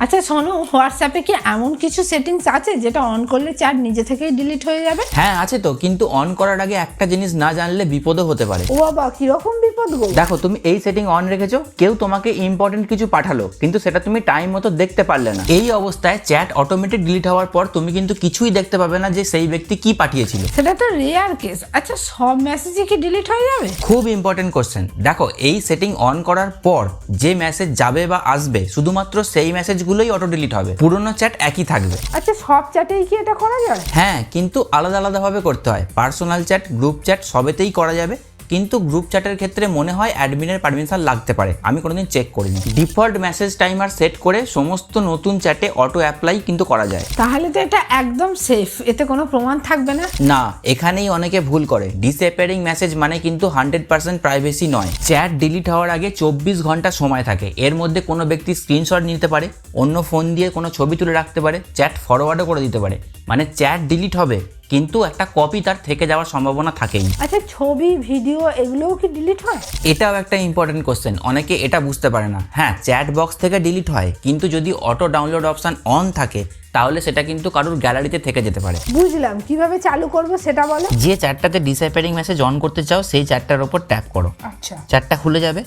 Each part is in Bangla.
আচ্ছা শোনো, হোয়াটসঅ্যাপে কি এমন কিছু সেটিংস আছে যেটা অন করলে চ্যাট নিজে থেকেই ডিলিট হয়ে যাবে? হ্যাঁ আছে তো, কিন্তু অন করার আগে একটা জিনিস না জানলে বিপদও হতে পারে। ও বাবা, কিরকম বিপদ গো? দেখো, তুমি এই সেটিং অন রেখেছো, কেউ তোমাকে ইম্পর্টেন্ট কিছু পাঠালো কিন্তু সেটা তুমি টাইম মতো দেখতে পারলে না। এই অবস্থায় চ্যাট অটোমেটিক ডিলিট হওয়ার পর তুমি কিন্তু কিছুই দেখতে পাবে না যে সেই ব্যক্তি কি পাঠিয়েছিল। সেটা তো রেয়ার কেস। আচ্ছা, সব মেসেজই কি ডিলিট হয়ে যাবে? খুব ইম্পর্টেন্ট কোশ্চেন। দেখো, এই সেটিং অন করার পর যে মেসেজ যাবে বা আসবে শুধুমাত্র সেই মেসেজগুলোই অটো ডিলিট হবে, পুরনো চ্যাট একই থাকবে। আচ্ছা, সব চ্যাটেই কি এটা করা যায়? হ্যাঁ, কিন্তু আলাদা আলাদাভাবে করতে হয়। পার্সোনাল চ্যাট, গ্রুপ চ্যাট সবেতেই করা যাবে, কিন্তু গ্রুপ চ্যাটের ক্ষেত্রে মনে হয় অ্যাডমিনের পারমিশন লাগতে পারে। আমি কোনোদিন চেক করিনি। ডিফল্ট মেসেজ টাইমার সেট করে সমস্ত নতুন চ্যাটে অটো অ্যাপ্লাই কিন্তু করা যায়। তাহলে তো এটা একদম সেফ, এতে কোনো প্রমাণ থাকবে না? না, এখানেই অনেকে ভুল করে। ডিসঅ্যাপিয়ারিং মেসেজ মানে কিন্তু 100% প্রাইভেসি নয়। চ্যাট ডিলিট হওয়ার আগে 24 ঘন্টা সময় থাকে। এর মধ্যে কোনো ব্যক্তি স্ক্রিনশট নিতে পারে, অন্য ফোন দিয়ে কোনো ছবি তুলে রাখতে পারে, চ্যাট ফরওয়ার্ডও করে দিতে পারে। মানে চ্যাট ডিলিট হবে কিন্তু একটা কপি তার থেকে যাওয়ার সম্ভাবনা থাকেই। আচ্ছা, ছবি ভিডিও এগুলোও কি ডিলিট হয়? এটাও একটা ইম্পর্টেন্ট কোশ্চেন, অনেকে এটা বুঝতে পারে না। হ্যাঁ, চ্যাট বক্স থেকে ডিলিট হয়, কিন্তু যদি অটো ডাউনলোড অপশন অন থাকে তাহলে সেটা কিন্তু কারোর গ্যালারিতে থেকে যেতে পারে। বুঝলাম, কিভাবে চালু করব সেটা বলো। যে চ্যাটটাতে ডিসঅ্যাপিয়ারিং মেসেজ অন করতে চাও সেই চ্যাটটার উপর ট্যাপ করো। আচ্ছা, চ্যাটটা খুলে যাবে।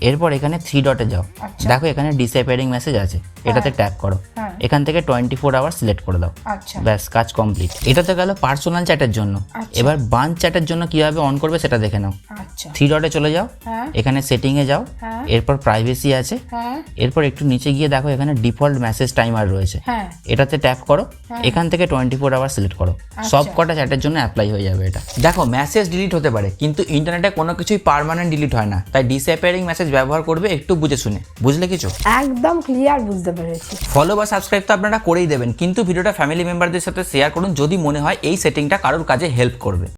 এরপর এখানে 3 ডটে যাও। আচ্ছা। দেখো এখানে ডিসঅ্যাপিয়ারিং মেসেজ আছে, এটাতে ট্যাপ করো। হ্যাঁ। এখান থেকে 24 আওয়ার সিলেক্ট করে দাও। আচ্ছা। ব্যাস, কাজ কমপ্লিট। এটা তো গেল পার্সোনাল চ্যাটের জন্য। আচ্ছা। এবার বাঞ্চ চ্যাটের জন্য কিভাবে অন করবে সেটা দেখে নাও। আচ্ছা। 3 ডটে চলে যাও। হ্যাঁ। এখানে সেটিং এ যাও। হ্যাঁ। এরপর প্রাইভেসি আছে। হ্যাঁ। এরপর একটু নিচে গিয়ে দেখো এখানে ডিফল্ট মেসেজ টাইমার রয়েছে। হ্যাঁ। এটাতে ট্যাপ করো। এখান থেকে 24 আওয়ার সিলেক্ট করো। সব কটা চ্যাটের জন্য অ্যাপ্লাই হয়ে যাবে এটা। দেখো, মেসেজ ডিলিট হতে পারে কিন্তু ইন্টারনেটে কোনো কিছুই পার্মানেন্ট ডিলিট হয় না, তাই ডিসঅ্যাপিয়ারিং মেসেজ ব্যবহার করবে একটু বুঝে শুনে। বুঝলে কিছু? একদম ক্লিয়ার, বুঝতে পেরেছি। ফলো বা সাবস্ক্রাইব তো আপনারা করেই দেবেন, কিন্তু ভিডিওটা ফ্যামিলি মেম্বারদের সাথে শেয়ার করুন যদি মনে হয় এই সেটিংটা কারোর কাজে হেল্প করবে।